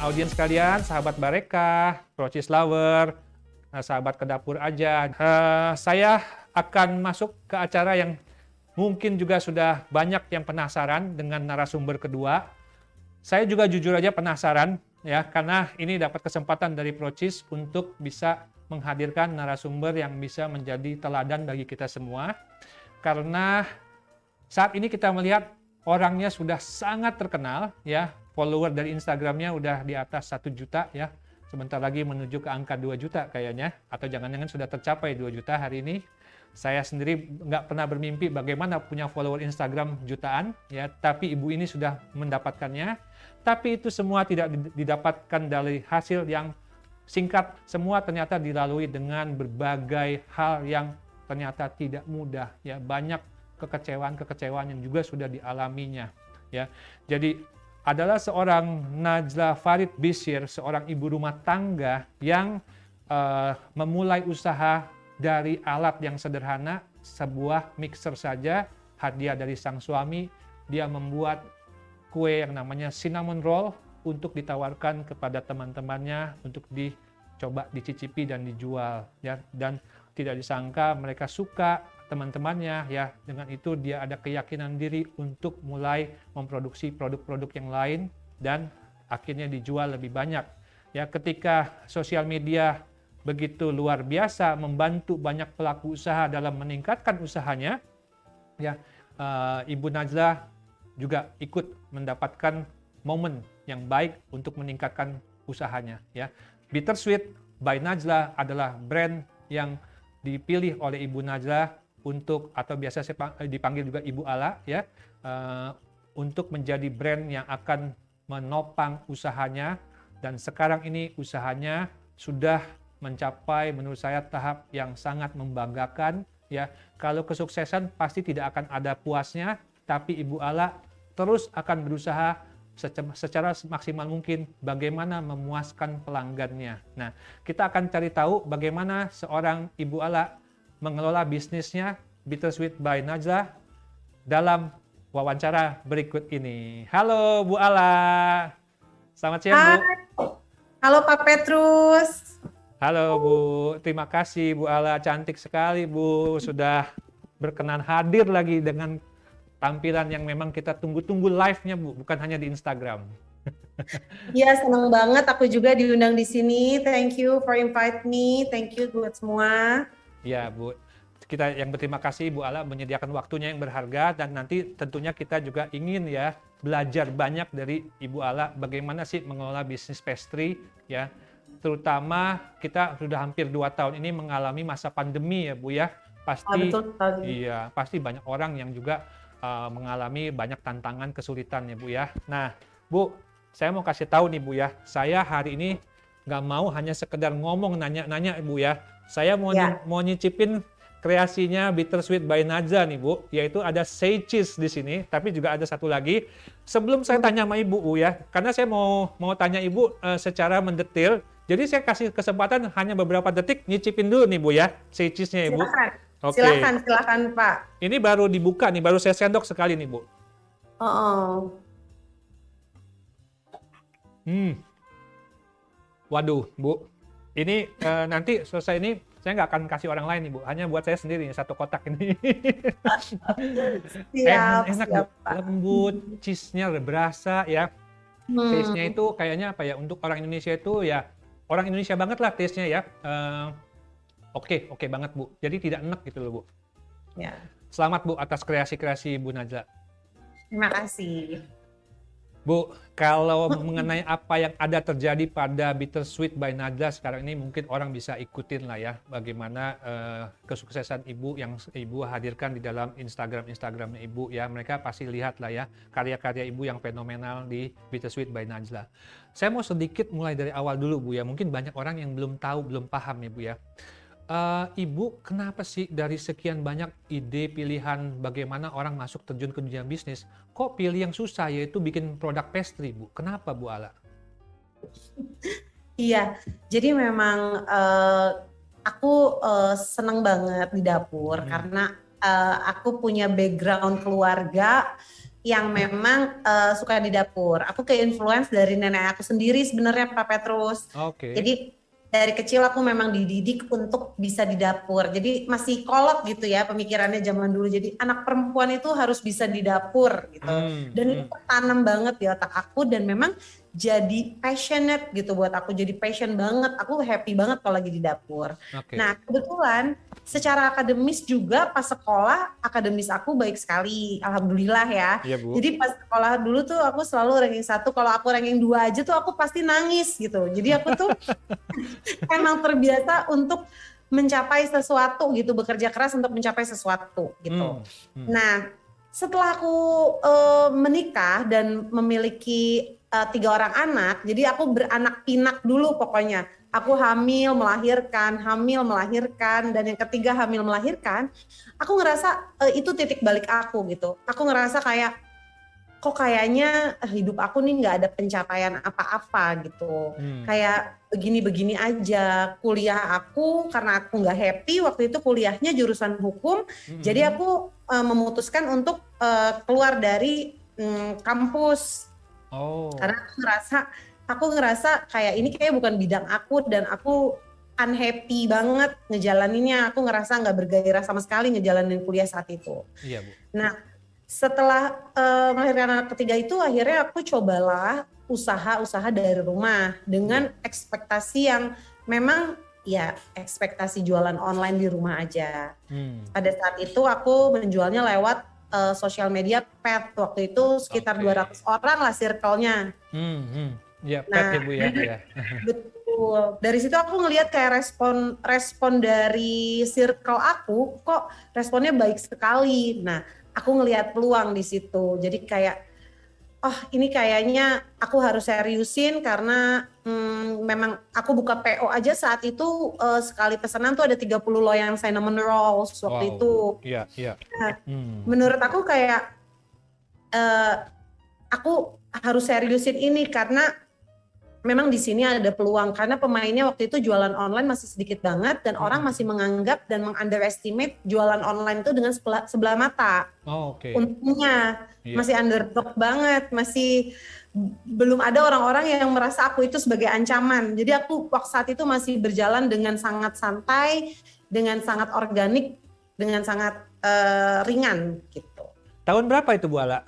audiens kalian, sahabat Bareka, Procis Lover, sahabat ke dapur aja. Saya akan masuk ke acara yang mungkin juga sudah banyak yang penasaran dengan narasumber kedua. Saya juga jujur aja penasaran ya, karena ini dapat kesempatan dari Procis untuk bisa menghadirkan narasumber yang bisa menjadi teladan bagi kita semua. Karena saat ini kita melihat orangnya sudah sangat terkenal ya, follower dari Instagramnya udah di atas 1 juta ya. Sebentar lagi menuju ke angka 2 juta kayaknya, atau jangan-jangan sudah tercapai 2 juta hari ini. Saya sendiri nggak pernah bermimpi bagaimana punya follower Instagram jutaan ya, tapi ibu ini sudah mendapatkannya. Tapi itu semua tidak didapatkan dari hasil yang singkat, semua ternyata dilalui dengan berbagai hal yang ternyata tidak mudah ya, banyak kekecewaan yang juga sudah dialaminya ya. Jadi adalah seorang Najla Farid Bisir, seorang ibu rumah tangga yang memulai usaha dari alat yang sederhana, sebuah mixer saja, hadiah dari sang suami. Dia membuat kue yang namanya cinnamon roll untuk ditawarkan kepada teman-temannya untuk dicoba dicicipi dan dijual ya. Dan tidak disangka mereka suka, teman-temannya ya. Dengan itu dia ada keyakinan diri untuk mulai memproduksi produk-produk yang lain dan akhirnya dijual lebih banyak ya. Ketika sosial media begitu luar biasa membantu banyak pelaku usaha dalam meningkatkan usahanya ya, Ibu Najla juga ikut mendapatkan momen yang baik untuk meningkatkan usahanya ya. Bittersweet by Najla adalah brand yang dipilih oleh Ibu Najla untuk, atau biasa saya dipanggil juga Ibu Ala ya, untuk menjadi brand yang akan menopang usahanya. Dan sekarang ini usahanya sudah mencapai menurut saya tahap yang sangat membanggakan ya. Kalau kesuksesan pasti tidak akan ada puasnya, tapi Ibu Ala terus akan berusaha secara maksimal mungkin bagaimana memuaskan pelanggannya. Nah, kita akan cari tahu bagaimana seorang Ibu Ala mengelola bisnisnya Bittersweet by Najla dalam wawancara berikut ini. Halo Bu Ala. Selamat siang Bu. Hai. Halo Pak Petrus. Halo Bu, terima kasih Bu Ala, cantik sekali Bu, sudah berkenan hadir lagi dengan tampilan yang memang kita tunggu-tunggu live-nya Bu, bukan hanya di Instagram. Iya, senang banget aku juga diundang di sini. Thank you for invite me. Thank you buat semua. Ya Bu, kita yang berterima kasih Bu Ala menyediakan waktunya yang berharga, dan nanti tentunya kita juga ingin ya belajar banyak dari Ibu Ala bagaimana sih mengelola bisnis pastry ya. Terutama kita sudah hampir 2 tahun ini mengalami masa pandemi ya Bu ya. Pasti Betul. iya, pasti banyak orang yang juga mengalami banyak tantangan, kesulitan ya Bu ya. Nah Bu, saya mau kasih tahu nih Bu ya, saya hari ini nggak mau hanya sekedar ngomong nanya-nanya Bu ya. Saya mau mau nyicipin kreasinya Bittersweet by Najla nih Bu, yaitu ada say cheese di sini, tapi juga ada satu lagi. Sebelum saya tanya sama Ibu Bu ya, karena saya mau tanya Ibu secara mendetail, jadi saya kasih kesempatan hanya beberapa detik nyicipin dulu nih Bu ya, say cheese-nya Ibu. Oke. Silakan Pak. Ini baru dibuka nih, baru saya sendok sekali nih Bu. Waduh Bu, ini nanti selesai ini saya nggak akan kasih orang lain nih Bu, hanya buat saya sendiri nih, 1 kotak ini. Enak Bu, lembut, cheese-nya berasa ya. Taste-nya itu kayaknya apa ya, untuk orang Indonesia itu ya, orang Indonesia banget lah taste-nya ya. Oke banget Bu, jadi tidak enek gitu loh Bu. Ya. Selamat Bu atas kreasi-kreasi Bu Najla. Terima kasih. Bu, kalau mengenai apa yang ada terjadi pada Bittersweet by Najla sekarang ini, mungkin orang bisa ikutin lah ya bagaimana kesuksesan Ibu yang Ibu hadirkan di dalam Instagramnya Ibu ya. Mereka pasti lihat lah ya karya-karya Ibu yang fenomenal di Bittersweet by Najla. Saya mau sedikit mulai dari awal dulu Bu ya, mungkin banyak orang yang belum tahu, belum paham ya Bu ya. Ibu, kenapa sih dari sekian banyak ide pilihan bagaimana orang masuk terjun ke dunia bisnis, kok pilih yang susah yaitu bikin produk pastry Bu? Kenapa Bu Ala? Iya, jadi memang aku senang banget di dapur karena aku punya background keluarga yang memang suka di dapur. Aku ke-influence dari nenek aku sendiri sebenarnya, Pak Petrus. Oke. Jadi dari kecil aku memang dididik untuk bisa di dapur. Jadi masih kolot gitu ya pemikirannya zaman dulu. Jadi anak perempuan itu harus bisa di dapur gitu. Dan itu tertanam banget di otak aku dan memang jadi passionate gitu buat aku. Jadi passion banget. Aku happy banget kalau lagi di dapur. Oke. Nah, kebetulan secara akademis juga pas sekolah akademis aku baik sekali. Alhamdulillah ya. Iya, Bu. Jadi pas sekolah dulu tuh aku selalu ranking 1. Kalau aku ranking 2 aja tuh aku pasti nangis gitu. Jadi aku tuh emang terbiasa untuk mencapai sesuatu gitu, bekerja keras untuk mencapai sesuatu gitu. Nah, setelah aku menikah dan memiliki 3 orang anak, jadi aku beranak pinak dulu pokoknya. Aku hamil, melahirkan, dan yang ketiga hamil melahirkan. Aku ngerasa itu titik balik aku gitu. Aku ngerasa kayak kok kayaknya hidup aku nih nggak ada pencapaian apa-apa gitu. Kayak begini-begini aja. Kuliah aku, karena aku nggak happy waktu itu kuliahnya jurusan hukum, jadi aku memutuskan untuk keluar dari kampus. Karena aku ngerasa kayak ini kayak bukan bidang aku dan aku unhappy banget ngejalaninnya. Aku ngerasa nggak bergairah sama sekali ngejalanin kuliah saat itu. Iya, Bu. Nah, setelah melahirkan anak ketiga itu akhirnya aku cobalah usaha dari rumah dengan ekspektasi yang memang ya ekspektasi jualan online di rumah aja. Pada saat itu aku menjualnya lewat sosial media pet. Waktu itu sekitar 200 orang lah circle-nya. Ya, pet ya, Bu ya. Betul. Dari situ aku ngelihat kayak respon dari circle aku kok responnya baik sekali. Nah, aku ngelihat peluang di situ. Jadi kayak, oh ini kayaknya aku harus seriusin karena memang aku buka PO aja saat itu sekali pesanan tuh ada 30 loyang cinnamon rolls waktu itu. Iya, iya. Nah, menurut aku kayak aku harus seriusin ini karena memang di sini ada peluang karena pemainnya waktu itu jualan online masih sedikit banget dan orang masih menganggap dan meng-underestimate jualan online itu dengan sebelah mata. Untungnya masih underdog banget, masih belum ada orang-orang yang merasa aku itu sebagai ancaman. Jadi aku waktu saat itu masih berjalan dengan sangat santai, dengan sangat organik, dengan sangat ringan gitu. Tahun berapa itu, Bu Ala?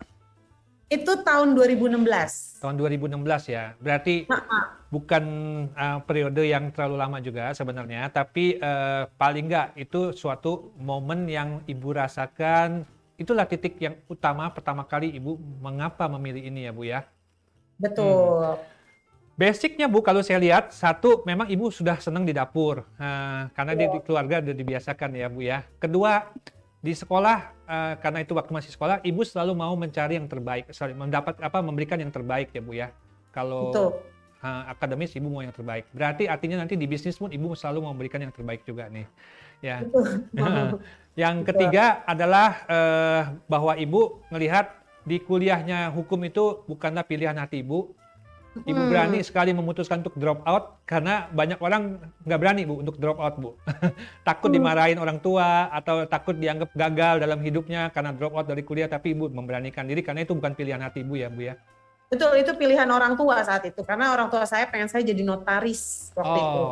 Itu tahun 2016. Tahun 2016 ya. Berarti bukan periode yang terlalu lama juga sebenarnya, tapi paling nggak itu suatu momen yang Ibu rasakan, itulah titik yang utama pertama kali Ibu mengapa memilih ini ya, Bu ya. Betul. Basicnya, Bu, kalau saya lihat, satu, memang Ibu sudah senang di dapur, karena di keluarga sudah dibiasakan ya, Bu ya. Kedua, di sekolah, karena itu waktu masih sekolah, Ibu selalu mau mencari yang terbaik, memberikan yang terbaik ya, Bu ya. Kalau akademis, Ibu mau yang terbaik. Berarti artinya nanti di bisnis pun Ibu selalu mau memberikan yang terbaik juga nih. Ya. Yang ketiga adalah bahwa Ibu melihat di kuliahnya hukum itu bukanlah pilihan hati Ibu. Ibu berani sekali memutuskan untuk drop out karena banyak orang nggak berani, Bu, untuk drop out, Bu. Takut dimarahin orang tua atau takut dianggap gagal dalam hidupnya karena drop out dari kuliah, tapi Ibu memberanikan diri karena itu bukan pilihan hati Ibu ya, Bu ya. Betul, itu pilihan orang tua saat itu karena orang tua saya pengen saya jadi notaris waktu itu.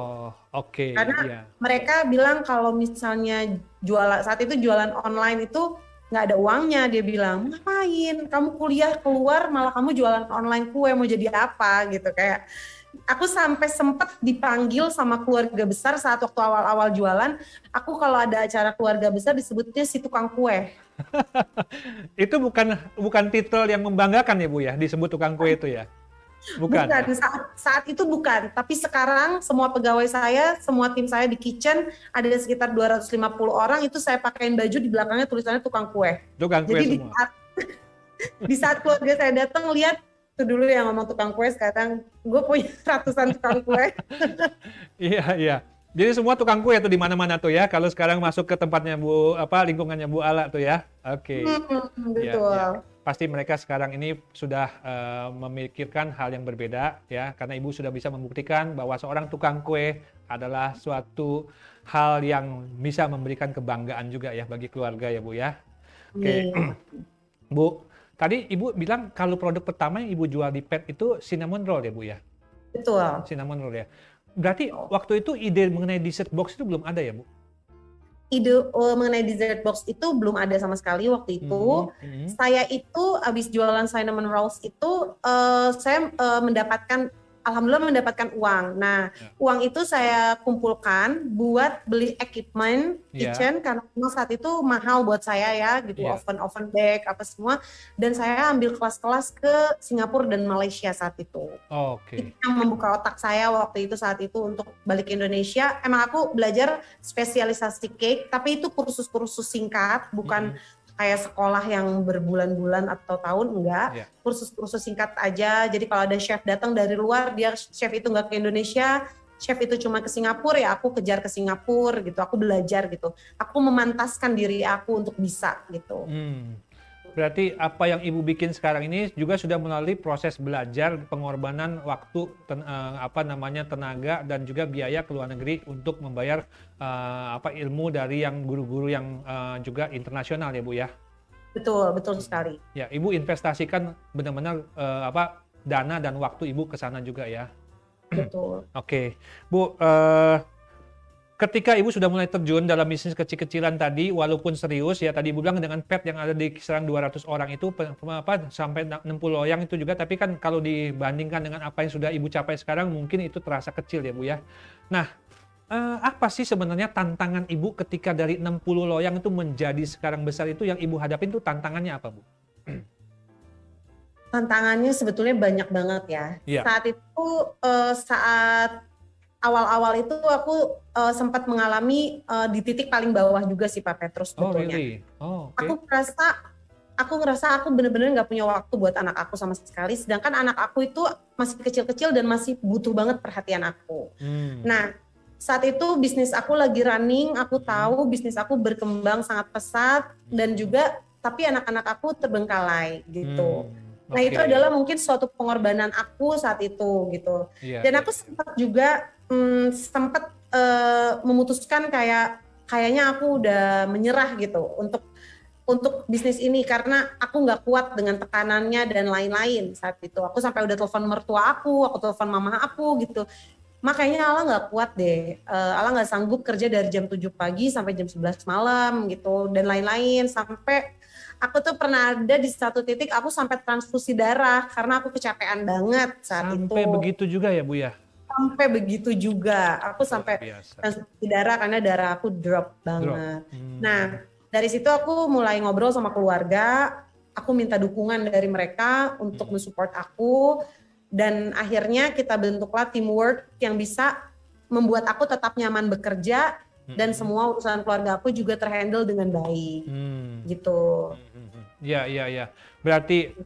Karena mereka bilang kalau misalnya saat itu jualan online itu nggak ada uangnya, dia bilang, ngapain kamu kuliah keluar malah kamu jualan online kue, mau jadi apa gitu. Kayak aku sampai sempat dipanggil sama keluarga besar saat waktu awal-awal jualan, aku kalau ada acara keluarga besar disebutnya si tukang kue. Itu bukan titel yang membanggakan ya, Bu ya, disebut tukang kue itu ya? Bukan. Saat itu bukan, tapi sekarang semua pegawai saya, semua tim saya di kitchen ada sekitar 250 orang, itu saya pakaiin baju di belakangnya tulisannya tukang kue. Tukang kue. Jadi semua. Di saat keluarga saya datang lihat itu dulu yang ngomong tukang kue, sekarang gue punya ratusan tukang kue. Iya. Jadi semua tukang kue tuh di mana-mana tuh ya. Kalau sekarang masuk ke tempatnya lingkungannya Bu Ala tuh ya. Oke. Betul. Ya. Pasti mereka sekarang ini sudah memikirkan hal yang berbeda ya, karena Ibu sudah bisa membuktikan bahwa seorang tukang kue adalah suatu hal yang bisa memberikan kebanggaan juga ya bagi keluarga ya, Bu ya. Oke. Bu, Tadi Ibu bilang kalau produk pertama yang Ibu jual di PET itu cinnamon roll ya Bu ya? Betul. Cinnamon roll ya. Berarti waktu itu ide mengenai dessert box itu belum ada ya Bu? Ide mengenai dessert box itu belum ada sama sekali waktu itu. Saya itu habis jualan cinnamon rolls itu saya alhamdulillah mendapatkan uang. Nah, uang itu saya kumpulkan buat beli equipment kitchen karena memang saat itu mahal buat saya ya, gitu, oven bag apa semua. Dan saya ambil kelas-kelas ke Singapura dan Malaysia saat itu. Itu yang membuka otak saya waktu itu saat itu untuk balik ke Indonesia. Emang aku belajar spesialisasi cake, tapi itu kursus-kursus singkat, bukan kayak sekolah yang berbulan-bulan atau tahun, enggak. Kursus-kursus singkat aja. Jadi kalau ada chef datang dari luar, dia chef itu nggak ke Indonesia, chef itu cuma ke Singapura, ya aku kejar ke Singapura gitu. Aku belajar gitu. Aku memantaskan diri aku untuk bisa gitu. Berarti apa yang Ibu bikin sekarang ini juga sudah melalui proses belajar, pengorbanan waktu, tenaga dan juga biaya ke luar negeri untuk membayar ilmu dari yang guru-guru yang juga internasional ya Bu ya. Betul sekali. Ya, Ibu investasikan benar-benar dana dan waktu Ibu ke sana juga ya. Betul. Oke. Bu, ketika Ibu sudah mulai terjun dalam bisnis kecil-kecilan tadi, walaupun serius ya, tadi Ibu bilang dengan PET yang ada di kisaran 200 orang itu sampai 60 loyang itu juga, tapi kan kalau dibandingkan dengan apa yang sudah Ibu capai sekarang mungkin itu terasa kecil ya Bu ya. Nah, apa sih sebenarnya tantangan Ibu ketika dari 60 loyang itu menjadi sekarang besar itu, yang Ibu hadapin itu tantangannya apa Bu? Tantangannya sebetulnya banyak banget ya. Saat itu saat awal-awal itu aku sempat mengalami di titik paling bawah juga sih Pak Petrus sebetulnya. Aku ngerasa aku bener-bener nggak punya waktu buat anak aku sama sekali, sedangkan anak aku itu masih kecil-kecil dan masih butuh banget perhatian aku. Nah, saat itu bisnis aku lagi running, aku tahu bisnis aku berkembang sangat pesat dan juga tapi anak-anak aku terbengkalai gitu. Nah, itu adalah mungkin suatu pengorbanan aku saat itu gitu. Dan aku sempat juga memutuskan kayaknya aku udah menyerah gitu untuk bisnis ini karena aku nggak kuat dengan tekanannya dan lain-lain saat itu. Aku sampai udah telepon mertua aku telepon mama aku gitu. Makanya Allah nggak kuat deh, Allah nggak sanggup kerja dari jam 7 pagi sampai jam 11 malam gitu dan lain-lain. Sampai aku tuh pernah ada di satu titik aku sampai transfusi darah karena aku kecapean banget saat itu. Sampai begitu juga ya Bu ya? Sampai begitu juga, aku sampai transfusi darah karena darah aku drop banget. Nah, dari situ aku mulai ngobrol sama keluarga, aku minta dukungan dari mereka untuk mensupport aku, dan akhirnya kita bentuklah teamwork yang bisa membuat aku tetap nyaman bekerja dan semua urusan keluarga aku juga terhandle dengan baik, gitu. Ya. Berarti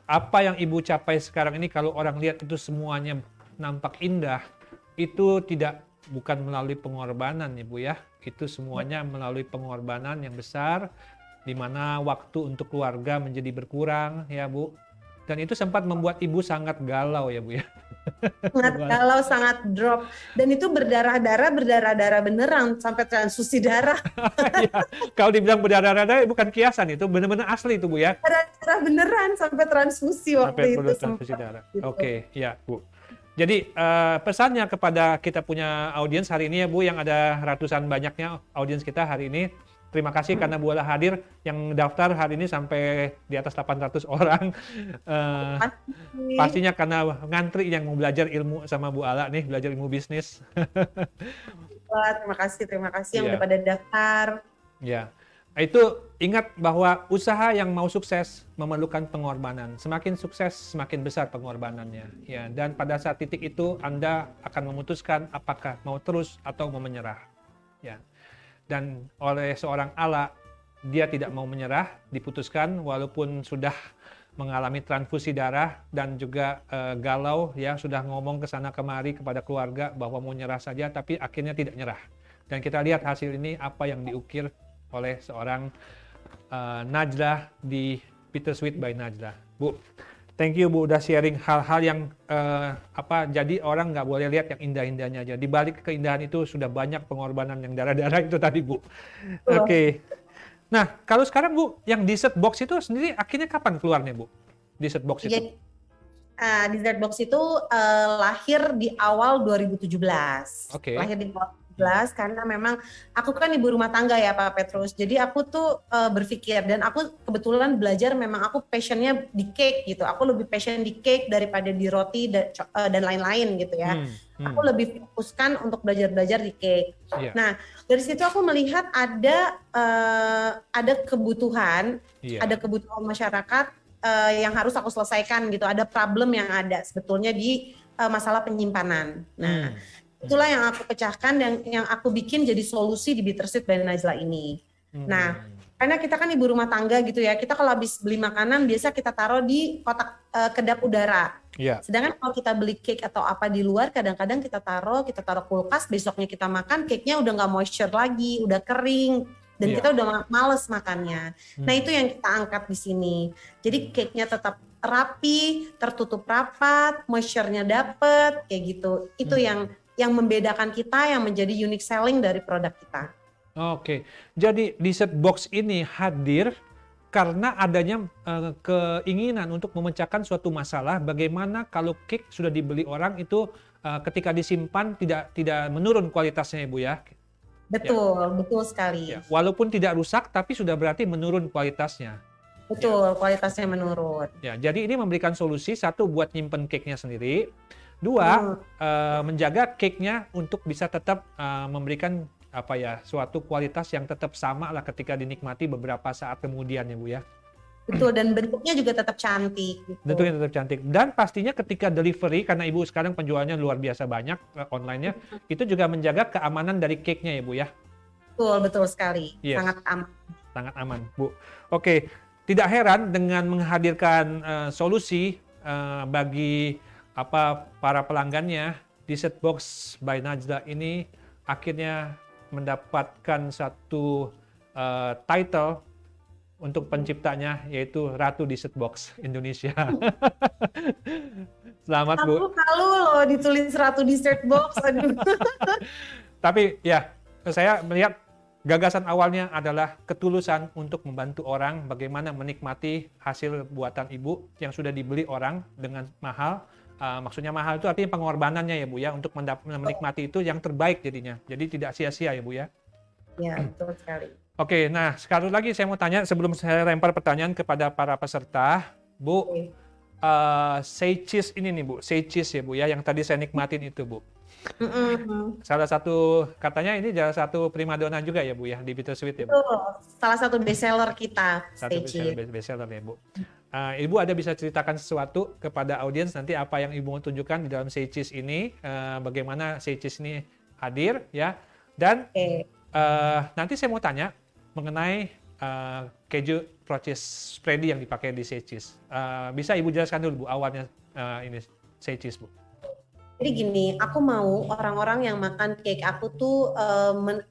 apa yang Ibu capai sekarang ini kalau orang lihat itu semuanya nampak indah, itu bukan melalui pengorbanan ya Bu ya, itu semuanya melalui pengorbanan yang besar, di mana waktu untuk keluarga menjadi berkurang ya Bu, dan itu sempat membuat Ibu sangat galau ya Bu ya. Sangat galau, sangat drop, dan itu berdarah-darah beneran sampai transfusi darah. Ya, kalau dibilang berdarah-darah bukan kiasan, itu benar-benar asli itu Bu ya. Darah beneran sampai transfusi waktu itu. Transfusi darah. Gitu. Oke, ya Bu. Jadi pesannya kepada kita punya audiens hari ini ya Bu, yang ada ratusan banyaknya audiens kita hari ini. Terima kasih karena Bu Ala hadir, yang daftar hari ini sampai di atas 800 orang. Pastinya karena ngantri yang mau belajar ilmu sama Bu Ala nih, belajar ilmu bisnis. Terima kasih yang udah pada daftar. Ya. Itu ingat bahwa usaha yang mau sukses memerlukan pengorbanan. Semakin sukses, semakin besar pengorbanannya. Ya, dan pada saat titik itu Anda akan memutuskan apakah mau terus atau mau menyerah. Ya. Dan oleh seorang Ala, dia tidak mau menyerah, diputuskan walaupun sudah mengalami transfusi darah dan juga galau, ya sudah ngomong ke sana kemari kepada keluarga bahwa mau nyerah saja, tapi akhirnya tidak nyerah. Dan kita lihat hasil ini apa yang diukir oleh seorang Najlah di Bittersweet by Najlah. Bu, thank you Bu udah sharing hal-hal yang jadi orang nggak boleh lihat yang indah-indahnya aja. Di balik keindahan itu sudah banyak pengorbanan yang darah-darah itu tadi Bu. Oke. Nah, kalau sekarang Bu, yang dessert box itu sendiri akhirnya kapan keluarnya Bu? Dessert box itu? Jadi, Dessert Box itu lahir di awal 2017. Oke. Lahir di awal 2017 karena memang aku kan ibu rumah tangga ya Pak Petrus. Jadi aku tuh berpikir, dan aku kebetulan belajar, memang aku passionnya di cake gitu. Aku lebih passion di cake daripada di roti dan lain-lain gitu ya. Aku lebih fokuskan untuk belajar-belajar di cake. Iya. Nah, dari situ aku melihat ada kebutuhan, Iya. ada kebutuhan masyarakat yang harus aku selesaikan gitu. Ada problem yang ada sebetulnya di masalah penyimpanan. Nah, itulah yang aku pecahkan dan yang aku bikin jadi solusi di Bittersweet by Najla ini. Nah, karena kita kan ibu rumah tangga gitu ya, kita kalau habis beli makanan biasa kita taruh di kotak kedap udara. Iya. Sedangkan kalau kita beli cake atau apa di luar, kadang-kadang kita taruh kulkas, besoknya kita makan, cake-nya udah nggak moisture lagi, udah kering. Dan Iya. kita udah males makannya. Nah, itu yang kita angkat di sini. Jadi cake-nya tetap rapi, tertutup rapat, moisture-nya dapet, kayak gitu. Itu yang membedakan kita, yang menjadi unique selling dari produk kita. Oke. Jadi dessert box ini hadir karena adanya keinginan untuk memecahkan suatu masalah, bagaimana kalau cake sudah dibeli orang itu ketika disimpan tidak menurun kualitasnya, Ibu ya. Betul, betul sekali. Ya, walaupun tidak rusak, tapi sudah berarti menurun kualitasnya. Betul, kualitasnya menurun. Ya, jadi ini memberikan solusi, satu buat nyimpen cake-nya sendiri, dua menjaga cake-nya untuk bisa tetap memberikan suatu kualitas yang tetap sama lah ketika dinikmati beberapa saat kemudian ya Bu ya. Betul, dan bentuknya juga tetap cantik. Gitu. Bentuknya tetap cantik. Dan pastinya ketika delivery, karena Ibu sekarang penjualannya luar biasa banyak online-nya, itu juga menjaga keamanan dari cake-nya ya Bu ya. Betul, betul sekali. Yes. Sangat aman. Sangat aman Bu. Oke, tidak heran dengan menghadirkan solusi bagi para pelanggannya, Dessert Box by Najla ini akhirnya mendapatkan satu title untuk penciptanya, yaitu Ratu Dessert Box Indonesia. Selamat Bu. Aku malu loh ditulis Ratu Dessert Box. Aduh. Tapi ya, saya melihat gagasan awalnya adalah ketulusan untuk membantu orang bagaimana menikmati hasil buatan Ibu yang sudah dibeli orang dengan mahal. Maksudnya mahal itu artinya pengorbanannya ya Bu ya, untuk menikmati itu yang terbaik jadinya. Jadi tidak sia-sia ya Bu ya. Ya, betul sekali. Oke, nah sekali lagi saya mau tanya sebelum saya lempar pertanyaan kepada para peserta, Bu, say cheese ini nih Bu, say cheese ya Bu ya, yang tadi saya nikmatin itu Bu. Salah satu, katanya ini salah satu primadona juga ya Bu ya, di Bittersweet ya Bu. Betul, salah satu bestseller kita, Satu bestseller ya Bu. Ibu ada bisa ceritakan sesuatu kepada audiens nanti apa yang Ibu mau tunjukkan di dalam say cheese ini, bagaimana say cheese ini hadir ya, dan nanti saya mau tanya mengenai keju Proces spready yang dipakai di say cheese. Bisa Ibu jelaskan dulu Bu awalnya ini say cheese Bu. Jadi gini, aku mau orang-orang yang makan cake aku tuh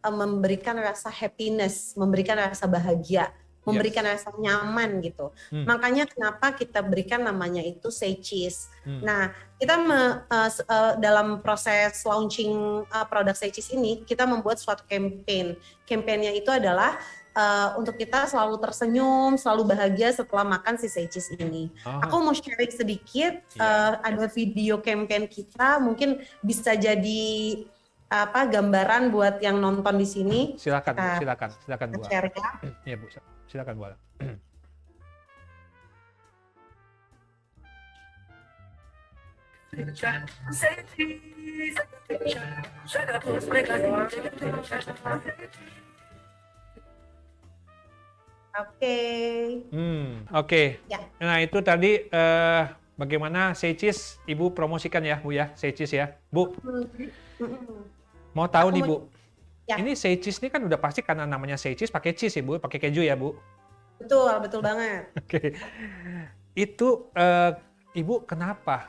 memberikan rasa happiness, memberikan rasa bahagia, memberikan rasa nyaman gitu. Makanya kenapa kita berikan namanya itu say cheese. Nah, kita dalam proses launching produk say cheese ini, kita membuat suatu campaign. Campaignnya itu adalah untuk kita selalu tersenyum, selalu bahagia setelah makan si say cheese ini. Aku mau sharing sedikit, ada video campaign kita, mungkin bisa jadi gambaran buat yang nonton di sini. Silakan Bu. Share ya. Iya Bu, silakan Bu. Oke. Ya. Nah itu tadi bagaimana say cheese Ibu promosikan ya Bu ya, say cheese ya Bu. Mau tahu nih Bu, ini say cheese ini kan udah pasti karena namanya say cheese pakai cheese ya Bu, pakai keju ya Bu. Betul banget. Oke. Itu Ibu kenapa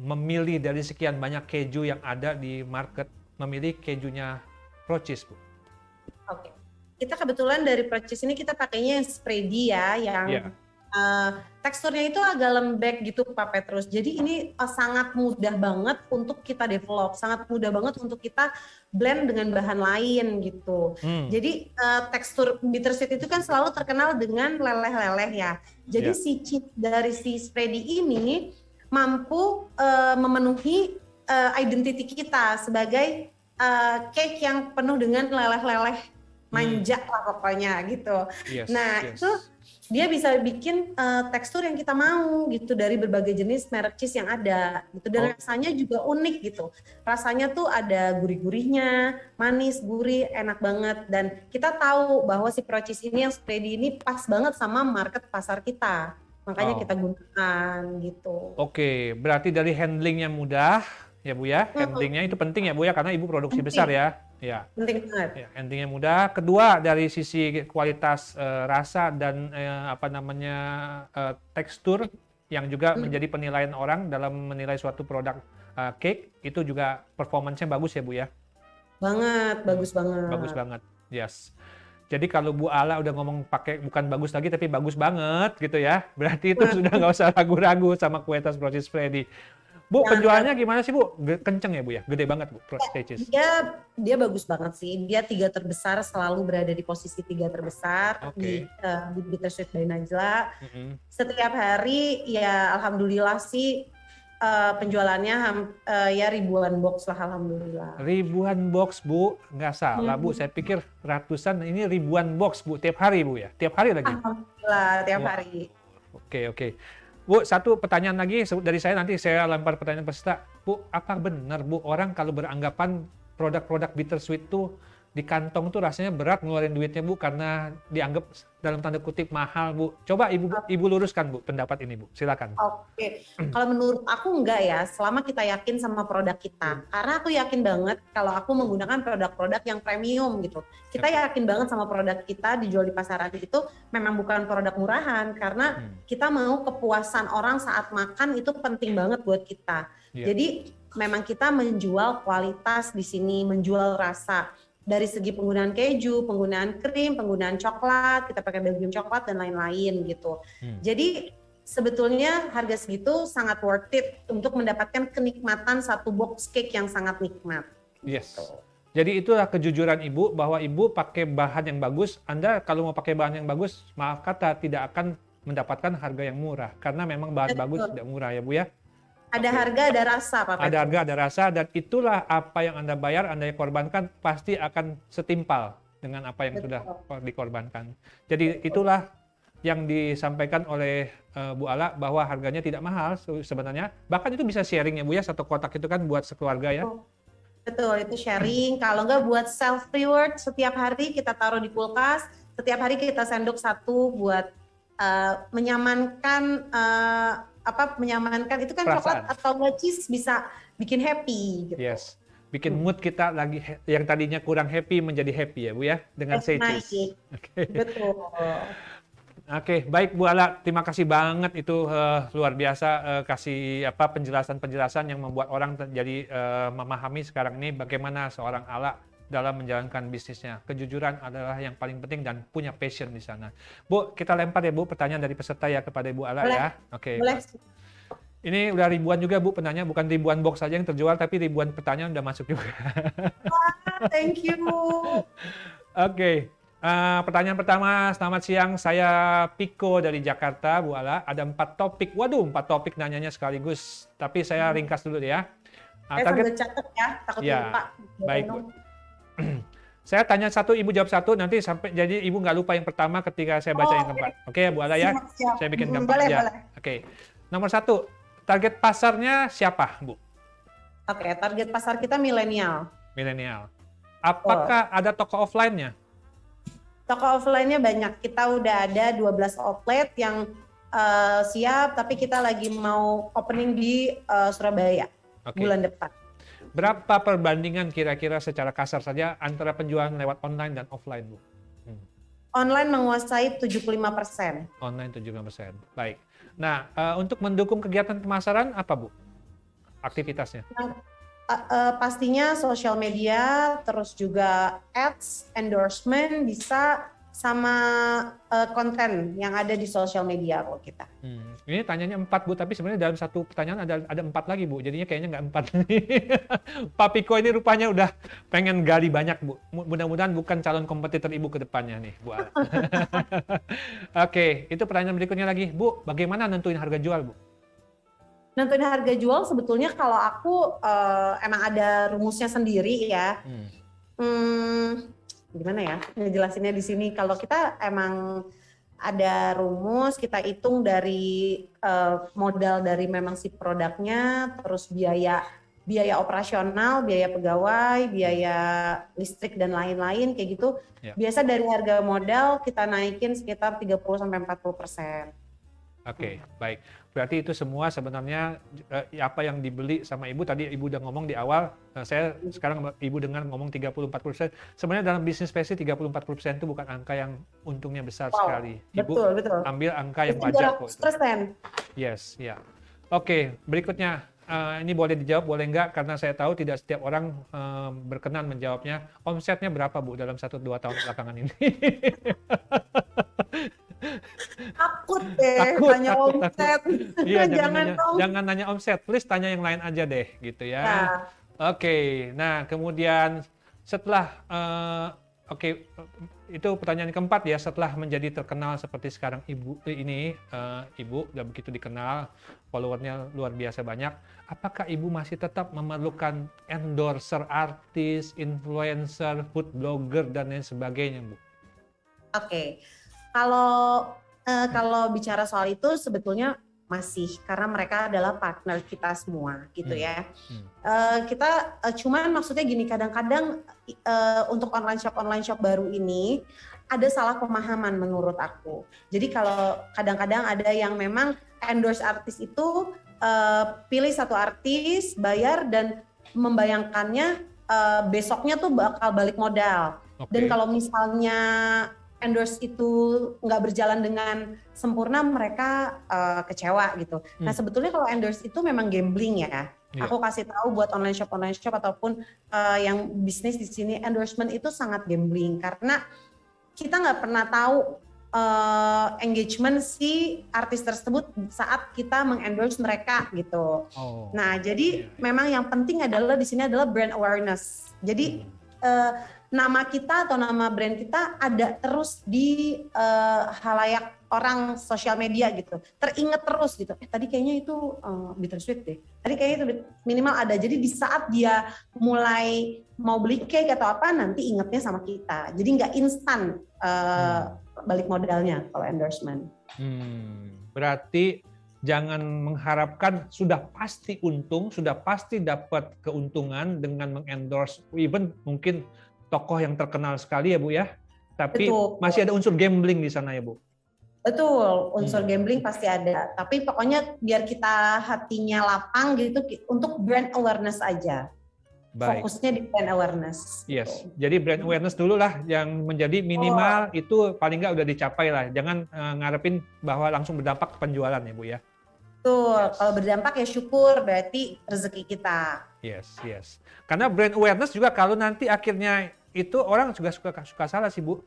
memilih dari sekian banyak keju yang ada di market, memilih kejunya Proces Bu? Oke. Kita kebetulan dari Proces ini kita pakainya yang spready ya, yang Teksturnya itu agak lembek gitu Pak Petrus. Jadi ini sangat mudah banget untuk kita develop, sangat mudah banget untuk kita blend dengan bahan lain gitu. Jadi tekstur bittersweet itu kan selalu terkenal dengan leleh-leleh ya. Jadi si cheese dari si spready ini mampu memenuhi identity kita sebagai cake yang penuh dengan leleh-leleh manja lah pokoknya gitu. Itu dia bisa bikin tekstur yang kita mau gitu dari berbagai jenis merek cheese yang ada gitu, dan rasanya juga unik gitu. Rasanya tuh ada gurih-gurihnya, manis, gurih, enak banget, dan kita tahu bahwa si Pro Cheese ini yang spready ini pas banget sama market pasar kita. Makanya kita gunakan gitu. Oke, berarti dari handlingnya mudah ya Bu ya. Handlingnya itu penting ya Bu ya, karena Ibu produksi besar ya. Ya. Penting banget. Ya, handlingnya mudah. Kedua, dari sisi kualitas rasa dan tekstur yang juga menjadi penilaian orang dalam menilai suatu produk cake, itu juga performance-nya bagus ya Bu ya. Banget, bagus banget. Bagus banget. Yes. Jadi kalau Bu Ala udah ngomong pakai bukan bagus lagi tapi bagus banget gitu ya, berarti itu sudah nggak usah ragu-ragu sama kue tas Pro Cheese Spready. Bu, penjualannya gimana sih Bu? Kenceng ya Bu ya? Gede banget Bu, Pro Cheese? Dia bagus banget sih. Dia 3 terbesar, selalu berada di posisi 3 terbesar di Bittersweet by Najla. Setiap hari ya alhamdulillah sih penjualannya ya ribuan box lah alhamdulillah. Ribuan box Bu? Nggak salah Bu, saya pikir ratusan, ini ribuan box Bu, tiap hari Bu ya? Tiap hari lagi? Alhamdulillah, tiap hari. Oke. Bu, satu pertanyaan lagi dari saya, nanti saya lempar pertanyaan peserta. Bu, apa benar Bu, orang kalau beranggapan produk-produk bittersweet tuh di kantong tuh rasanya berat ngeluarin duitnya Bu, karena dianggap dalam tanda kutip mahal Bu. Coba Ibu luruskan Bu pendapat ini Bu, silakan. Oke. Kalau menurut aku enggak ya, selama kita yakin sama produk kita. Karena aku yakin banget kalau aku menggunakan produk-produk yang premium gitu. Kita yakin banget sama produk kita dijual di pasaran itu memang bukan produk murahan, karena kita mau kepuasan orang saat makan itu penting banget buat kita. Jadi memang kita menjual kualitas di sini, menjual rasa. Dari segi penggunaan keju, penggunaan krim, penggunaan coklat, kita pakai Belgium coklat dan lain-lain gitu. Jadi sebetulnya harga segitu sangat worth it untuk mendapatkan kenikmatan satu box cake yang sangat nikmat. Yes. Gitu. Jadi itulah kejujuran Ibu, bahwa Ibu pakai bahan yang bagus. Anda kalau mau pakai bahan yang bagus, maaf kata tidak akan mendapatkan harga yang murah, karena memang bahan bagus tidak murah ya Bu ya. Ada harga, ada rasa Pak. Ada harga, ada rasa, dan itulah apa yang Anda bayar, Anda korbankan pasti akan setimpal dengan apa yang sudah dikorbankan. Jadi itulah yang disampaikan oleh Bu Ala, bahwa harganya tidak mahal sebenarnya. Bahkan itu bisa sharing ya Bu ya, satu kotak itu kan buat sekeluarga ya. Betul, itu sharing. Kalau nggak buat self reward, setiap hari kita taruh di kulkas, setiap hari kita sendok satu buat menyamankan menyamankan itu kan perasaan. Coklat atau cheese bisa bikin happy gitu. Yes. Bikin mood kita lagi yang tadinya kurang happy menjadi happy ya Bu ya, dengan say cheese. Betul. Oke, baik Bu Ala, terima kasih banget itu luar biasa kasih penjelasan-penjelasan yang membuat orang jadi memahami sekarang ini bagaimana seorang Ala dalam menjalankan bisnisnya. Kejujuran adalah yang paling penting dan punya passion di sana. Bu, kita lempar ya Bu pertanyaan dari peserta ya kepada Ibu Ala. Boleh. Ya. Oke. Boleh. Ini udah ribuan juga Bu penanya, bukan ribuan box saja yang terjual, tapi ribuan pertanyaan udah masuk juga. Thank you. Oke. Pertanyaan pertama, selamat siang, saya Piko dari Jakarta, Bu Ala. Ada 4 topik. Waduh, 4 topik nanyanya sekaligus. Tapi saya ringkas dulu ya. Target catat ya, takut lupa. Baik Bu. Saya tanya satu, Ibu jawab satu, nanti sampai jadi Ibu nggak lupa yang pertama ketika saya baca yang keempat. Oke Bu Ala ya? Siap. Saya bikin gampang aja. Oke. Nomor 1, target pasarnya siapa Bu? Oke, target pasar kita milenial. Milenial. Apakah ada toko offline-nya? Toko offline-nya banyak. Kita udah ada 12 outlet yang siap, tapi kita lagi mau opening di Surabaya bulan depan. Berapa perbandingan kira-kira secara kasar saja antara penjualan lewat online dan offline, Bu? Online menguasai 75%. Online 75%. Baik. Nah, untuk mendukung kegiatan pemasaran apa, Bu? Aktivitasnya? Pastinya sosial media, terus juga ads, endorsement bisa sama konten yang ada di sosial media kalau kita. Ini tanyanya 4 Bu, tapi sebenarnya dalam satu pertanyaan ada 4 lagi Bu, jadinya kayaknya nggak 4. Pak Piko ini rupanya udah pengen gali banyak Bu. Mudah-mudahan bukan calon kompetitor Ibu ke depannya nih Bu. Oke, itu pertanyaan berikutnya lagi Bu, bagaimana nentuin harga jual Bu? Nentuin harga jual sebetulnya kalau aku emang ada rumusnya sendiri ya. Gimana ya ngejelasinnya di sini, kalau kita emang ada rumus, kita hitung dari modal dari memang si produknya, terus biaya operasional, biaya pegawai, biaya listrik dan lain-lain kayak gitu. Biasa dari harga modal kita naikin sekitar 30-40%. Oke, baik. Berarti itu semua sebenarnya apa yang dibeli sama Ibu, tadi Ibu udah ngomong di awal, saya sekarang Ibu dengar ngomong 30-40%. Sebenarnya dalam bisnis PC 30-40% itu bukan angka yang untungnya besar sekali. Ibu betul. ambil angka yang wajar kok. 200%. Yes, ya. Oke, berikutnya. Ini boleh dijawab, boleh enggak, karena saya tahu tidak setiap orang berkenan menjawabnya. Omsetnya berapa Bu dalam 1-2 tahun belakangan ini? Takut tanya omset. Iya, jangan nanya omset, please tanya yang lain aja deh gitu ya. Oke, nah kemudian setelah itu pertanyaan keempat ya, setelah menjadi terkenal seperti sekarang Ibu udah begitu dikenal, followernya luar biasa banyak, apakah Ibu masih tetap memerlukan endorser, artis, influencer, food blogger dan lain sebagainya Bu? Oke. Kalau bicara soal itu sebetulnya masih, karena mereka adalah partner kita semua gitu ya. Kita cuman maksudnya gini, kadang-kadang untuk online shop baru ini ada salah pemahaman menurut aku. Jadi kalau kadang-kadang ada yang memang endorse artis itu pilih satu artis, bayar dan membayangkannya besoknya tuh bakal balik modal. Dan kalau misalnya endorse itu nggak berjalan dengan sempurna, mereka kecewa gitu. Nah sebetulnya kalau endorse itu memang gambling ya. Aku kasih tahu buat online shop ataupun yang bisnis di sini, endorsement itu sangat gambling karena kita nggak pernah tahu engagement si artis tersebut saat kita mengendorse mereka gitu. Nah jadi memang yang penting adalah di sini adalah brand awareness. Jadi nama kita atau nama brand kita ada terus di halayak orang sosial media gitu, teringat terus gitu. Tadi kayaknya itu bittersweet deh. Tadi kayaknya itu minimal ada. Jadi di saat dia mulai mau beli cake atau apa, nanti ingetnya sama kita. Jadi nggak instan balik modalnya kalau endorsement. Berarti jangan mengharapkan sudah pasti untung, sudah pasti dapat keuntungan dengan mengendorse even mungkin tokoh yang terkenal sekali ya Bu ya, tapi masih ada unsur gambling di sana ya Bu? Betul, unsur gambling pasti ada, tapi pokoknya biar kita hatinya lapang gitu untuk brand awareness aja. Baik. Fokusnya di brand awareness. Yes, jadi brand awareness dulu lah yang menjadi minimal itu paling nggak udah dicapai lah, jangan ngarepin bahwa langsung berdampak ke penjualan ya Bu ya? Betul, kalau berdampak ya syukur, berarti rezeki kita. Yes. Karena brand awareness juga kalau nanti akhirnya itu orang juga suka salah sih Bu.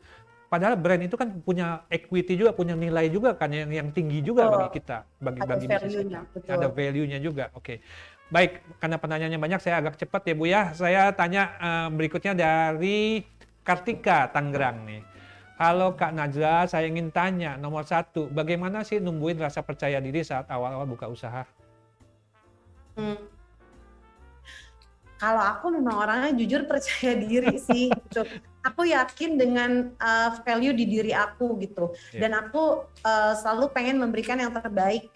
Padahal brand itu kan punya equity juga, punya nilai juga kan yang tinggi juga bagi kita, bagi bisnis kita. Ada value-nya juga. Oke. Baik, karena pertanyaannya banyak saya agak cepat ya Bu ya. Saya tanya berikutnya dari Kartika Tangerang nih. Halo Kak Najla, saya ingin tanya nomor 1, bagaimana sih numbuhin rasa percaya diri saat awal-awal buka usaha? Kalau aku memang orangnya jujur percaya diri sih, gitu. Aku yakin dengan value di diri aku gitu, dan aku selalu pengen memberikan yang terbaik,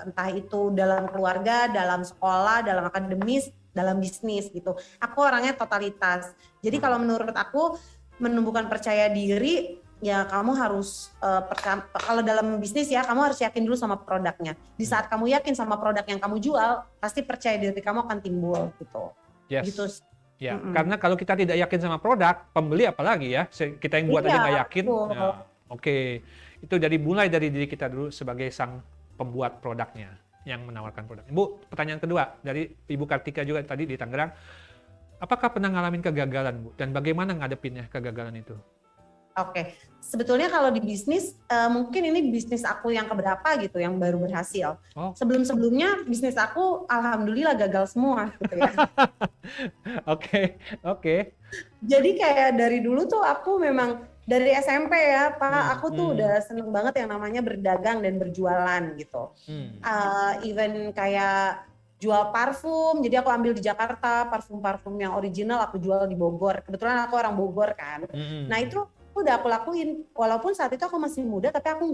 entah itu dalam keluarga, dalam sekolah, dalam akademis, dalam bisnis gitu. Aku orangnya totalitas. Jadi kalau menurut aku menumbuhkan percaya diri, ya kamu harus kalau dalam bisnis ya kamu harus yakin dulu sama produknya. Di saat kamu yakin sama produk yang kamu jual, pasti percaya diri kamu akan timbul gitu. Yes. Gitu. Ya, karena kalau kita tidak yakin sama produk, pembeli apalagi ya, kita yang buat aja nggak yakin. Nah, Oke, itu dari mulai dari diri kita dulu sebagai sang pembuat produknya yang menawarkan produk. Bu, pertanyaan kedua dari Ibu Kartika juga tadi di Tangerang, apakah pernah ngalamin kegagalan Bu? Dan bagaimana ngadepinnya kegagalan itu? Oke. Sebetulnya kalau di bisnis, mungkin ini bisnis aku yang keberapa gitu, yang baru berhasil. Oh, Sebelum-sebelumnya bisnis aku alhamdulillah gagal semua gitu ya. oke, oke. Jadi kayak dari dulu tuh aku memang dari SMP ya Pak, aku tuh Hmm, udah seneng banget yang namanya berdagang dan berjualan gitu. hmm, Even kayak jual parfum, jadi aku ambil di Jakarta parfum-parfum yang original aku jual di Bogor. Kebetulan aku orang Bogor kan. Nah hmm, itu udah aku lakuin, walaupun saat itu aku masih muda, tapi aku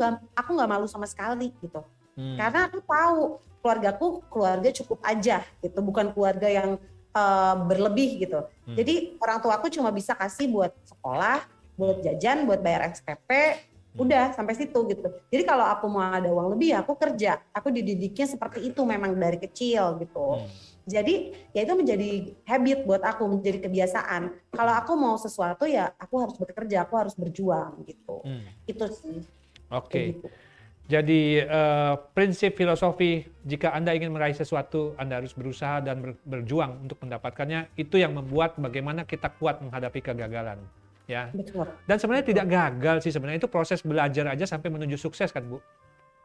nggak malu sama sekali gitu. hmm, Karena aku tahu keluargaku keluarga cukup aja gitu, bukan keluarga yang berlebih gitu. hmm, Jadi orang tua aku cuma bisa kasih buat sekolah, buat jajan, buat bayar SPP, hmm, udah sampai situ gitu. Jadi kalau aku mau ada uang lebih ya aku kerja. Aku dididiknya seperti itu memang dari kecil gitu. hmm, Jadi ya itu menjadi habit buat aku, menjadi kebiasaan. Kalau aku mau sesuatu ya aku harus bekerja, aku harus berjuang gitu. hmm. Itu sih kayak Oke. gitu. Jadi prinsip filosofi jika Anda ingin meraih sesuatu, Anda harus berusaha dan berjuang untuk mendapatkannya. Itu yang membuat bagaimana kita kuat menghadapi kegagalan, ya. Betul. Dan sebenarnya Betul. tidak gagal sih sebenarnya itu proses belajar aja sampai menuju sukses kan, Bu?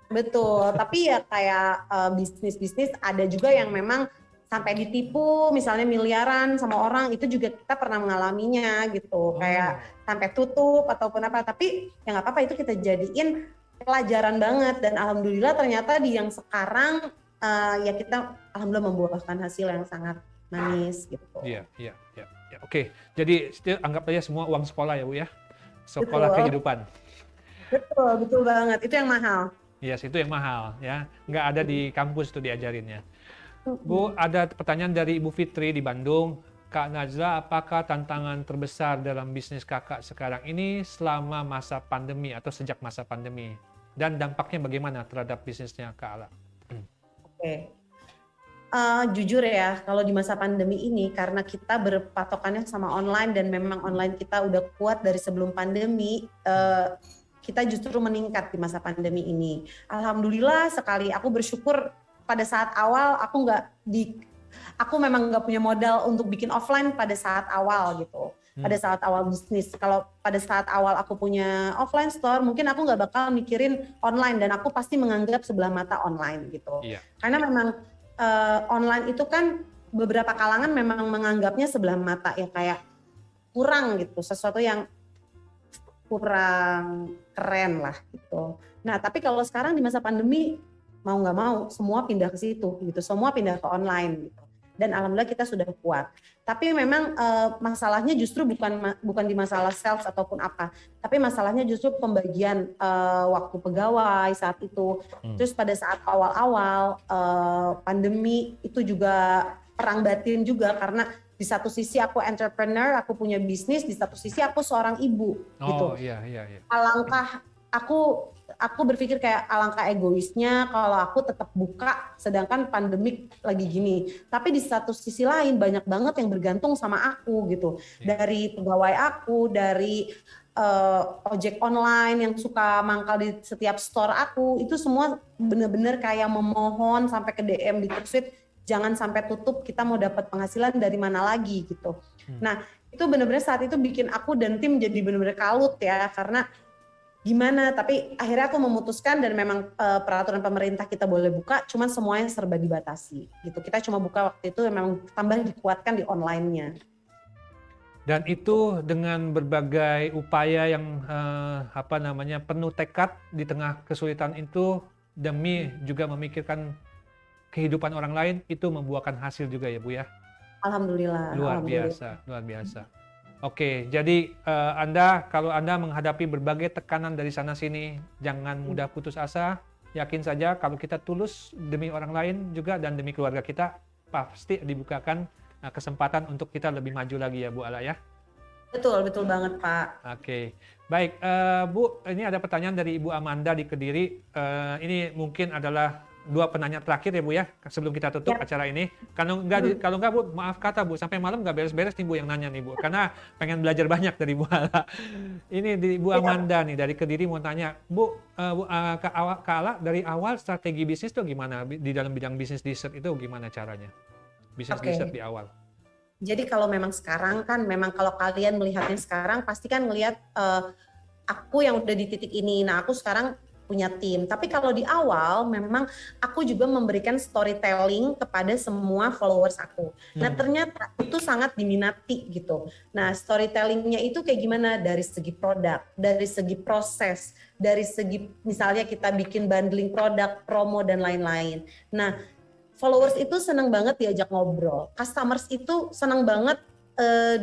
Betul, tapi ya kayak bisnis-bisnis ada juga yang memang sampai ditipu, misalnya miliaran sama orang, itu juga kita pernah mengalaminya gitu, kayak Oh, sampai tutup ataupun apa, tapi ya nggak apa-apa itu kita jadiin pelajaran banget dan alhamdulillah ternyata di yang sekarang ya kita alhamdulillah membuahkan hasil yang sangat manis gitu. iya, iya, iya, iya. Oke, jadi anggap aja semua uang sekolah ya, Bu ya. Sekolah Betul, kehidupan. betul, betul banget, itu yang mahal. Yes, itu yang mahal ya. Nggak ada di kampus tuh diajarinnya. Bu, ada pertanyaan dari Ibu Fitri di Bandung. Kak Najla, apakah tantangan terbesar dalam bisnis kakak sekarang ini selama masa pandemi atau sejak masa pandemi? Dan dampaknya bagaimana terhadap bisnisnya Kak Ala? Oke. Jujur ya, kalau di masa pandemi ini karena kita berpatokannya sama online dan memang online kita udah kuat dari sebelum pandemi, kita justru meningkat di masa pandemi ini. Alhamdulillah sekali, aku bersyukur pada saat awal aku memang nggak punya modal untuk bikin offline pada saat awal gitu. Pada saat awal bisnis, kalau pada saat awal aku punya offline store, mungkin aku nggak bakal mikirin online dan aku pasti menganggap sebelah mata online gitu. Iya. Karena memang online itu kan beberapa kalangan memang menganggapnya sebelah mata ya kayak kurang gitu, sesuatu yang kurang keren lah gitu. Nah tapi kalau sekarang di masa pandemi mau nggak mau semua pindah ke situ gitu, semua pindah ke online gitu. Dan alhamdulillah kita sudah kuat. Tapi memang masalahnya justru bukan di masalah sales ataupun apa, tapi masalahnya justru pembagian waktu pegawai saat itu. Terus pada saat awal-awal pandemi itu juga perang batin juga karena di satu sisi aku entrepreneur, aku punya bisnis, di satu sisi aku seorang ibu gitu. Oh iya, iya, iya. Alangkah aku berpikir kayak alangkah egoisnya kalau aku tetap buka sedangkan pandemik lagi gini. Tapi di satu sisi lain banyak banget yang bergantung sama aku gitu. Dari pegawai aku, dari ojek online yang suka mangkal di setiap store aku, itu semua bener-bener kayak memohon sampai ke DM di Tweet, jangan sampai tutup, kita mau dapat penghasilan dari mana lagi gitu. Nah itu bener-bener saat itu bikin aku dan tim jadi bener-bener kalut ya, karena gimana, tapi akhirnya aku memutuskan dan memang peraturan pemerintah kita boleh buka, cuman semuanya serba dibatasi gitu. Kita cuma buka waktu itu memang tambah dikuatkan di online-nya. Dan itu dengan berbagai upaya yang penuh tekad di tengah kesulitan itu demi juga memikirkan kehidupan orang lain, itu membuahkan hasil juga ya Bu ya. Alhamdulillah. Luar biasa, luar biasa. Oke, jadi kalau Anda menghadapi berbagai tekanan dari sana sini, jangan mudah putus asa. Yakin saja kalau kita tulus demi orang lain juga dan demi keluarga kita, pasti dibukakan kesempatan untuk kita lebih maju lagi ya Bu Ala ya. Betul, betul banget Pak. Oke, baik Bu, ini ada pertanyaan dari Ibu Amanda di Kediri. Ini mungkin adalah dua penanya terakhir ya Bu ya, sebelum kita tutup acara ini. Kalau enggak Bu, maaf kata Bu, sampai malam nggak beres-beres nih Bu yang nanya nih Bu, karena pengen belajar banyak dari Bu Ala. Ini di Bu Amanda nih dari Kediri mau tanya, Bu, Kak Ala dari awal strategi bisnis tuh gimana di dalam bidang bisnis dessert itu gimana caranya? Bisnis dessert di awal. Jadi kalau memang sekarang kan, memang kalau kalian melihatnya sekarang, pasti kan ngelihat aku yang udah di titik ini. Nah, aku sekarang punya tim. Tapi kalau di awal memang aku juga memberikan storytelling kepada semua followers aku. Nah, ternyata itu sangat diminati gitu. Nah, storytellingnya itu kayak gimana? Dari segi produk, dari segi proses, dari segi misalnya kita bikin bundling produk, promo dan lain-lain. Nah, followers itu senang banget diajak ngobrol. Customers itu senang banget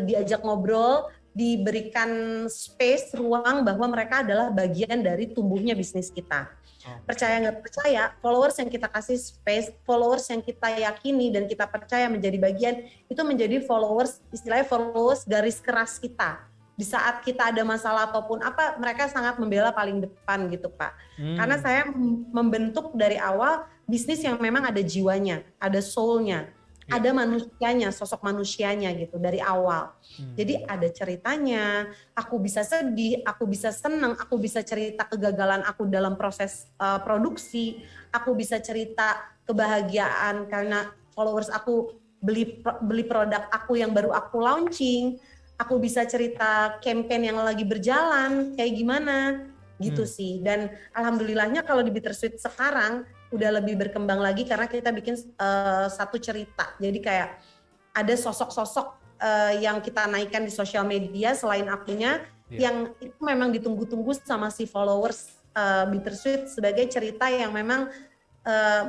diajak ngobrol, diberikan space, ruang bahwa mereka adalah bagian dari tumbuhnya bisnis kita. Percaya nggak percaya, followers yang kita kasih space, followers yang kita yakini dan kita percaya menjadi bagian, itu menjadi followers, istilahnya followers garis keras kita. Di saat kita ada masalah ataupun apa, mereka sangat membela paling depan gitu Pak. Karena saya membentuk dari awal bisnis yang memang ada jiwanya, ada soul-nya. Ada manusianya, sosok manusianya gitu dari awal. Jadi ada ceritanya, aku bisa sedih, aku bisa senang, aku bisa cerita kegagalan aku dalam proses produksi, aku bisa cerita kebahagiaan karena followers aku beli produk aku yang baru aku launching, aku bisa cerita campaign yang lagi berjalan kayak gimana gitu sih. Dan alhamdulillahnya kalau di Bittersweet sekarang udah lebih berkembang lagi karena kita bikin satu cerita. Jadi kayak ada sosok-sosok yang kita naikkan di sosial media selain akunya yang itu memang ditunggu-tunggu sama si followers Bittersweet sebagai cerita yang memang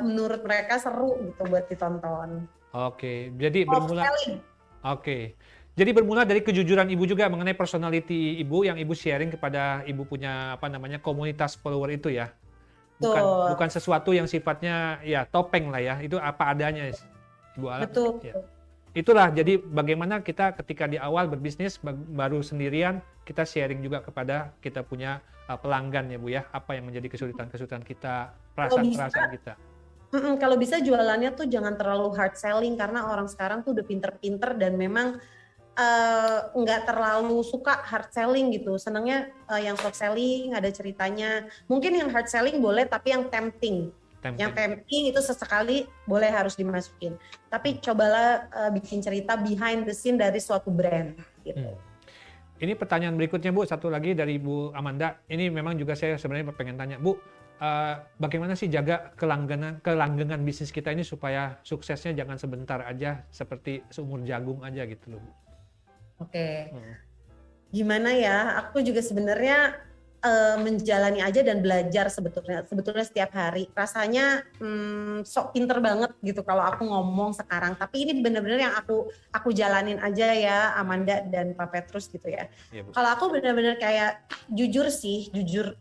menurut mereka seru gitu buat ditonton. Oke, jadi bermula. Oke. Jadi bermula dari kejujuran Ibu juga mengenai personality Ibu yang Ibu sharing kepada Ibu punya komunitas follower itu ya. Bukan sesuatu yang sifatnya ya topeng lah ya, itu apa adanya Ibu Ala. Betul. Ya. Itulah jadi bagaimana kita ketika di awal berbisnis baru sendirian, kita sharing juga kepada kita punya pelanggan ya Bu ya, apa yang menjadi kesulitan-kesulitan kita, perasaan-perasaan kita. Kalau bisa jualannya tuh jangan terlalu hard selling karena orang sekarang tuh udah pinter-pinter dan memang nggak terlalu suka hard selling gitu. Senangnya yang soft selling, ada ceritanya. Mungkin yang hard selling boleh, tapi yang tempting. Yang tempting itu sesekali boleh harus dimasukin. Tapi cobalah bikin cerita behind the scene dari suatu brand gitu. Ini pertanyaan berikutnya Bu, satu lagi dari Bu Amanda. Ini memang juga saya sebenarnya pengen tanya Bu, bagaimana sih jaga kelanggengan bisnis kita ini supaya suksesnya jangan sebentar aja seperti seumur jagung aja gitu loh Bu. Oke. Gimana ya? Aku juga sebenarnya menjalani aja dan belajar sebetulnya setiap hari. Rasanya sok pinter banget gitu kalau aku ngomong sekarang. Tapi ini benar-benar yang aku jalanin aja ya, Amanda dan Pak Petrus gitu ya. Kalau aku benar-benar kayak jujur sih,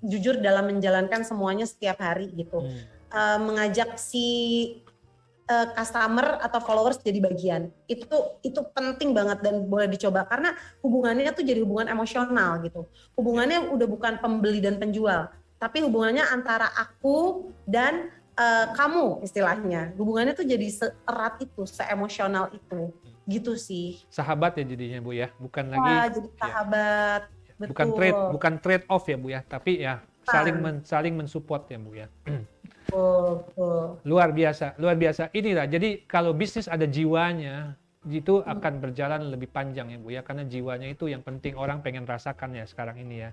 jujur dalam menjalankan semuanya setiap hari gitu. Mengajak si customer atau followers jadi bagian. Itu penting banget dan boleh dicoba karena hubungannya tuh jadi hubungan emosional gitu. Hubungannya udah bukan pembeli dan penjual, tapi hubungannya antara aku dan kamu istilahnya. Hubungannya tuh jadi seerat itu, seemosional itu. Gitu sih. Sahabat ya jadinya Bu ya, bukan lagi jadi sahabat. Ya. Bukan trade off ya Bu ya, tapi ya saling mensupport ya Bu ya. Luar biasa. Inilah, jadi kalau bisnis ada jiwanya, itu akan berjalan lebih panjang ya Bu ya, karena jiwanya itu yang penting orang pengen rasakan ya sekarang ini ya.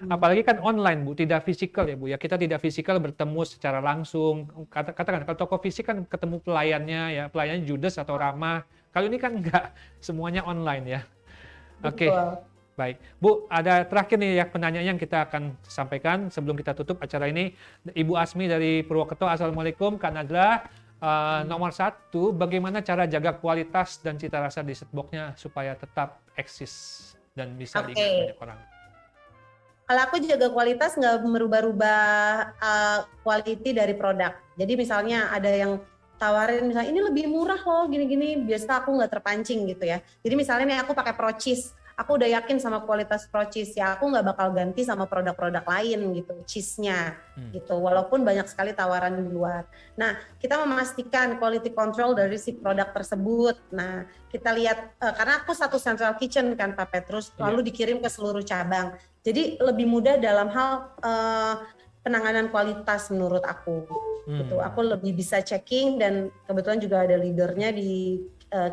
Apalagi kan online Bu, tidak fisikal ya Bu ya, kita tidak fisikal bertemu secara langsung. Katakan kalau toko fisik kan ketemu pelayannya judes atau ramah. Kalau ini kan enggak, semuanya online ya. Oke. Baik, Bu, ada terakhir nih ya penanyaan yang kita akan sampaikan sebelum kita tutup acara ini. Ibu Asmi dari Purwokerto, Assalamualaikum, Kak Nadla. Nomor 1, bagaimana cara jaga kualitas dan cita rasa di setboxnya supaya tetap eksis dan bisa diingat banyak orang? Kalau aku jaga kualitas nggak merubah-rubah quality dari produk. Jadi misalnya ada yang tawarin misalnya ini lebih murah loh gini-gini, biasa aku nggak terpancing gitu ya. Jadi misalnya nih aku pakai Pro Cheese. Aku udah yakin sama kualitas Pro Cheese ya, aku nggak bakal ganti sama produk-produk lain gitu, cheese-nya gitu, walaupun banyak sekali tawaran di luar. Nah, kita memastikan quality control dari si produk tersebut. Nah, kita lihat, karena aku satu central kitchen kan Pak Petrus, lalu dikirim ke seluruh cabang. Jadi lebih mudah dalam hal penanganan kualitas menurut aku. Gitu. Aku lebih bisa checking dan kebetulan juga ada leadernya di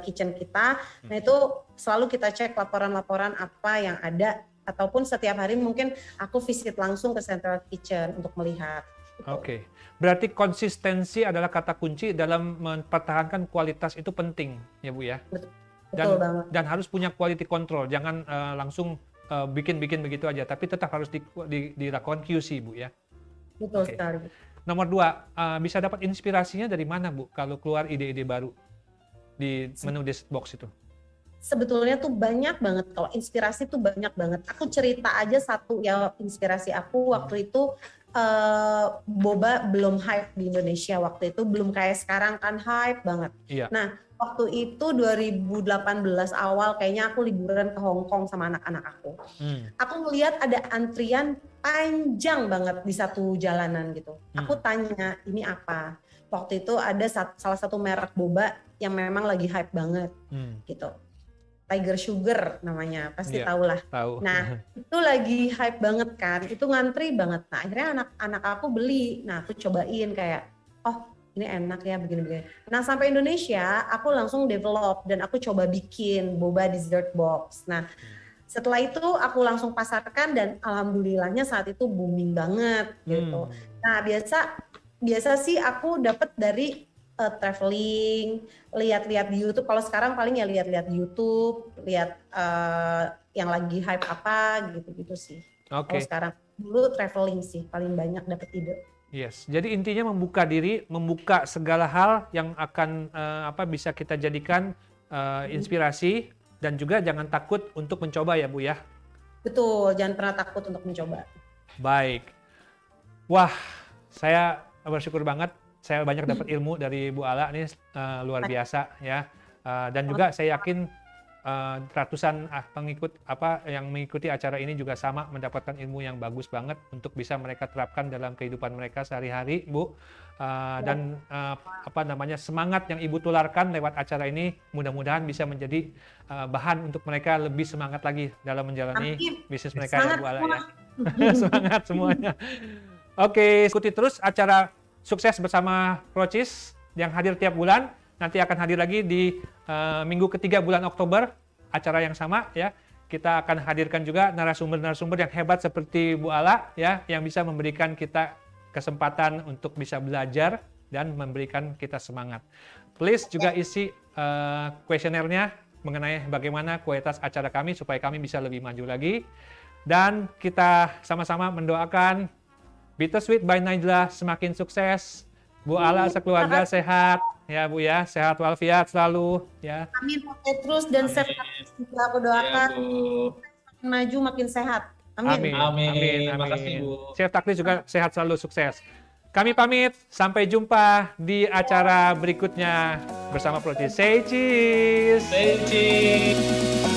kitchen kita. Nah itu selalu kita cek laporan-laporan apa yang ada ataupun setiap hari mungkin aku visit langsung ke Central Kitchen untuk melihat. Gitu. Oke, berarti konsistensi adalah kata kunci dalam mempertahankan kualitas itu penting ya Bu ya. Betul banget. Dan harus punya quality control, jangan langsung bikin-bikin begitu aja, tapi tetap harus dilakukan QC Bu ya. Betul sekali. Nomor 2, bisa dapat inspirasinya dari mana Bu kalau keluar ide-ide baru di menu dessert box itu? Sebetulnya tuh banyak banget, kalau inspirasi tuh banyak banget. Aku cerita aja satu ya, inspirasi aku waktu itu boba belum hype di Indonesia waktu itu, belum kayak sekarang kan hype banget. Iya. Nah, waktu itu 2018 awal kayaknya aku liburan ke Hong Kong sama anak-anak aku. Aku ngeliat ada antrian panjang banget di satu jalanan gitu. Aku tanya, ini apa? Waktu itu ada salah satu merek boba yang memang lagi hype banget gitu. Tiger Sugar namanya, pasti tahu lah. Tahu. Nah, itu lagi hype banget kan, itu ngantri banget. Nah, akhirnya anak-anak aku beli. Nah, aku cobain kayak, oh ini enak ya begini-begini. Nah, sampai Indonesia, aku langsung develop dan aku coba bikin boba dessert box. Nah, setelah itu aku langsung pasarkan dan alhamdulillahnya saat itu booming banget gitu. Nah, biasa sih aku dapat dari traveling, lihat-lihat di YouTube. Kalau sekarang paling ya lihat-lihat di YouTube, lihat yang lagi hype apa gitu-gitu sih. Kalau sekarang dulu traveling sih paling banyak dapat ide. Yes, jadi intinya membuka diri, membuka segala hal yang akan bisa kita jadikan inspirasi, dan juga jangan takut untuk mencoba ya Bu ya. Betul, jangan pernah takut untuk mencoba. Baik, wah saya bersyukur banget. Saya banyak dapat ilmu dari Bu Ala nih, luar biasa ya. Dan juga saya yakin ratusan pengikut yang mengikuti acara ini juga sama mendapatkan ilmu yang bagus banget untuk bisa mereka terapkan dalam kehidupan mereka sehari-hari, Bu. Dan semangat yang Ibu tularkan lewat acara ini mudah-mudahan bisa menjadi bahan untuk mereka lebih semangat lagi dalam menjalani bisnis mereka ya Bu Ala ya. Semangat semuanya. Oke, ikuti terus acara Sukses Bersama Procis yang hadir tiap bulan. Nanti akan hadir lagi di minggu ketiga bulan Oktober, acara yang sama ya. Kita akan hadirkan juga narasumber-narasumber yang hebat seperti Bu Ala ya, yang bisa memberikan kita kesempatan untuk bisa belajar dan memberikan kita semangat. Please juga isi kuesionernya mengenai bagaimana kualitas acara kami supaya kami bisa lebih maju lagi. Dan kita sama-sama mendoakan Bittersweet by Najla semakin sukses, Bu Ala sekeluarga sehat ya Bu ya, sehat walafiat selalu ya. Amin, pakai terus dan Chef Taklis juga aku doakan makin maju makin sehat. Amin. Amin. Makasih Bu. Chef Taklis juga sehat selalu, sukses. Kami pamit, sampai jumpa di acara berikutnya bersama Procis. Say cheese. Say cheese.